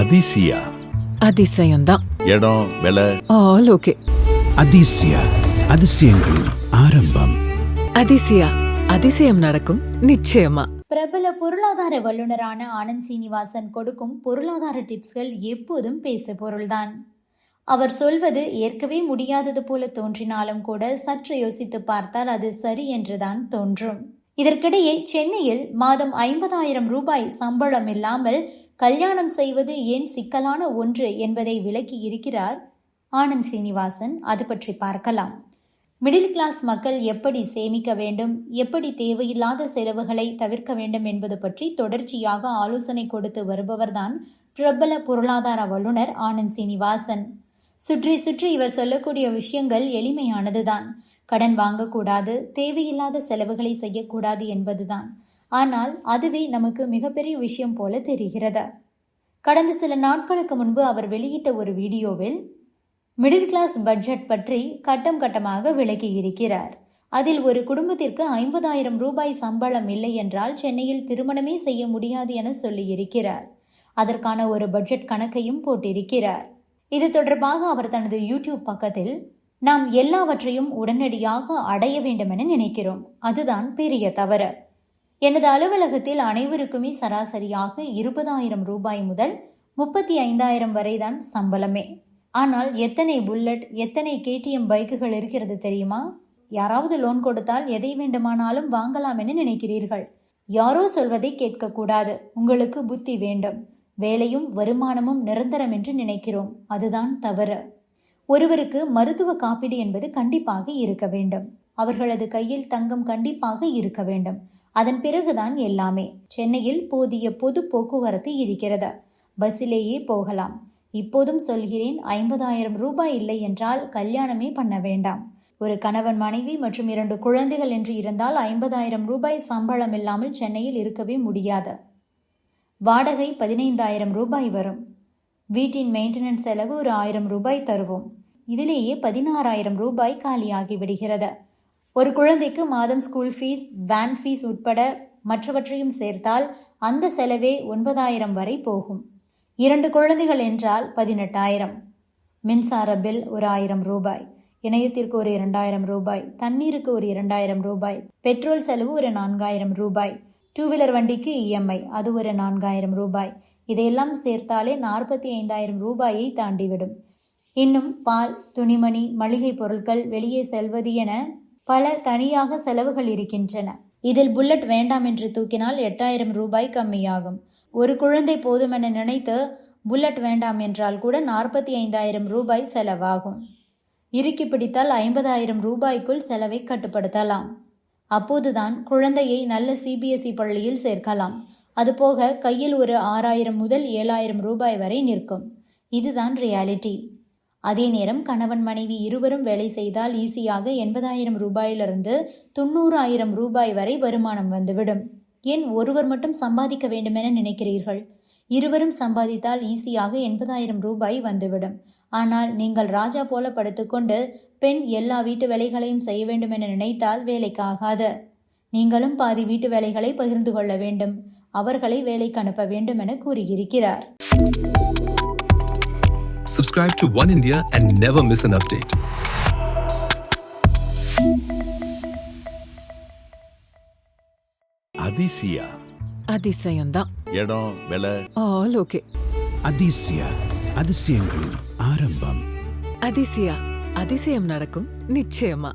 அதிசயா அதிசயம்தான். இடம் விலை all okay. Athisaya அதிசயங்களின் ஆரம்பம். அதிசயா அதிசயம் நடக்கும் நிச்சயமா. பிரபல பொருளாதார வல்லுநரான ஆனந்த் சீனிவாசன் கொடுக்கும் பொருளாதார டிப்ஸ்கள் எப்போதும் பேச பொருள்தான். அவர் சொல்வது ஏற்கவே முடியாதது போல தோன்றினாலும் கூட சற்று யோசித்து பார்த்தால் அது சரி என்றுதான் தோன்றும். இதற்கிடையே சென்னையில் மாதம் 50,000 ரூபாய் சம்பளம் இல்லாமல் கல்யாணம் செய்வது ஏன் சிக்கலான ஒன்று என்பதை விளக்கி இருக்கிறார் ஆனந்த் சீனிவாசன். அது பற்றி பார்க்கலாம். மிடில் கிளாஸ் மக்கள் எப்படி சேமிக்க வேண்டும், எப்படி தேவையில்லாத செலவுகளை தவிர்க்க வேண்டும் என்பது பற்றி தொடர்ச்சியாக ஆலோசனை கொடுத்து வருபவர்தான் பிரபல பொருளாதார வல்லுநர் ஆனந்த் சீனிவாசன். சுற்றி சுற்றி இவர் சொல்லக்கூடிய விஷயங்கள் எளிமையானதுதான். கடன் வாங்கக்கூடாது, தேவையில்லாத செலவுகளை செய்யக்கூடாது என்பதுதான். ஆனால் அதுவே நமக்கு மிகப்பெரிய விஷயம் போல தெரிகிறது. கடந்த சில நாட்களுக்கு முன்பு அவர் வெளியிட்ட ஒரு வீடியோவில் மிடில் கிளாஸ் பட்ஜெட் பற்றி கட்டம் கட்டமாக விளக்கி இருக்கிறார். அதில் ஒரு குடும்பத்திற்கு 50,000 ரூபாய் சம்பளம் இல்லை என்றால் சென்னையில் திருமணமே செய்ய முடியாது என சொல்லியிருக்கிறார். அதற்கான ஒரு பட்ஜெட் கணக்கையும் போட்டிருக்கிறார். இது தொடர்பாக அவர் தனது யூடியூப் பக்கத்தில், நாம் எல்லாவற்றையும் உடனடியாக அடைய வேண்டும் என நினைக்கிறோம், அதுதான் பெரிய தவறு. எனது அலுவலகத்தில் அனைவருக்குமே சராசரியாக 20,000 ரூபாய் முதல் 35,000 வரைதான் சம்பளமே. ஆனால் எத்தனை புல்லட், எத்தனை KTM பைக்குகள் இருக்கிறது தெரியுமா? யாராவது லோன் கொடுத்தால் எதை வேண்டுமானாலும் வாங்கலாம் என நினைக்கிறீர்கள். யாரோ சொல்வதை கேட்கக்கூடாது. உங்களுக்கு புத்தி வேண்டும். வேலையும் வருமானமும் நிரந்தரம் என்று நினைக்கிறோம், அதுதான் தவறு. ஒருவருக்கு மருத்துவ காப்பீடு என்பது கண்டிப்பாக இருக்க வேண்டும். அவர்களது கையில் தங்கம் கண்டிப்பாக இருக்க வேண்டும். அதன் பிறகுதான் எல்லாமே. சென்னையில் போதிய பொது போக்குவரத்து இருக்கிறது. பஸ்ஸிலேயே போகலாம். இப்போதும் சொல்கிறேன், 50,000 ரூபாய் இல்லை என்றால் கல்யாணமே பண்ண வேண்டாம். ஒரு கணவன், மனைவி மற்றும் 2 குழந்தைகள் என்று இருந்தால் 50,000 ரூபாய் சம்பளம் இல்லாமல் சென்னையில் இருக்கவே முடியாது. வாடகை 15,000 ரூபாய் வரும். வீட்டின் மெயின்டெனன்ஸ் செலவு ஒரு 1,000 ரூபாய் தருவோம். இதிலேயே 16,000 ரூபாய் காலியாகி விடுகிறது. ஒரு குழந்தைக்கு மாதம் ஸ்கூல் ஃபீஸ், வேன் ஃபீஸ் உட்பட மற்றவற்றையும் சேர்த்தால் அந்த செலவே 9,000 வரை போகும். 2 குழந்தைகள் என்றால் 18,000. மின்சார பில் ஒரு 1,000 ரூபாய், இணையத்திற்கு ஒரு 2,000 ரூபாய், தண்ணீருக்கு ஒரு 2,000 ரூபாய், பெட்ரோல் செலவு ஒரு 4,000 ரூபாய், 2 வீலர் வண்டிக்கு EMI அது ஒரு 4,000 ரூபாய். இதையெல்லாம் சேர்த்தாலே 45,000 ரூபாயை தாண்டிவிடும். இன்னும் பால், துணிமணி, மளிகை பொருட்கள், வெளியே செல்வது என பல தனியாக செலவுகள் இருக்கின்றன. இதில் புல்லட் வேண்டாம் என்று தூக்கினால் 8,000 ரூபாய் கம்மியாகும். ஒரு குழந்தை போதுமென நினைத்து புல்லட் வேண்டாம் என்றால் கூட 45,000 ரூபாய் செலவாகும். இறுக்கி பிடித்தால் 50,000 ரூபாய்க்குள் செலவை கட்டுப்படுத்தலாம். அப்போதுதான் குழந்தையை நல்ல CBSE பள்ளியில் சேர்க்கலாம். அதுபோக கையில் ஒரு 6,000 முதல் 7,000 ரூபாய் வரை நிற்கும். இதுதான் ரியாலிட்டி. அதே நேரம் கணவன் மனைவி இருவரும் வேலை செய்தால் ஈஸியாக 80,000 ரூபாயிலிருந்து 90,000 ரூபாய் வரை வருமானம் வந்துவிடும். ஏன் ஒருவர் மட்டும் சம்பாதிக்க வேண்டுமென நினைக்கிறீர்கள்? இருவரும் சம்பாதித்தால் ஈஸியாக 80,000 ரூபாய் வந்துவிடும். ஆனால் நீங்கள் ராஜா போல படுத்துக்கொண்டு பெண் எல்லா வீட்டு வேலைகளையும் செய்ய வேண்டும் என நினைத்தால் வேலைக்காகாது. நீங்களும் பாதி வீட்டு வேலைகளை பகிர்ந்து கொள்ள வேண்டும். அவர்களை வேலைக்கு அனுப்ப வேண்டும் என கூறியிருக்கிறார். Subscribe to One India and never miss an update. Athisaya அதிசயம்தான். இடம் விலை ஆல் ஓகே. அதிசயா அதிசயங்களின் ஆரம்பம். அதிசயா அதிசயம் நடக்கும் நிச்சயமா.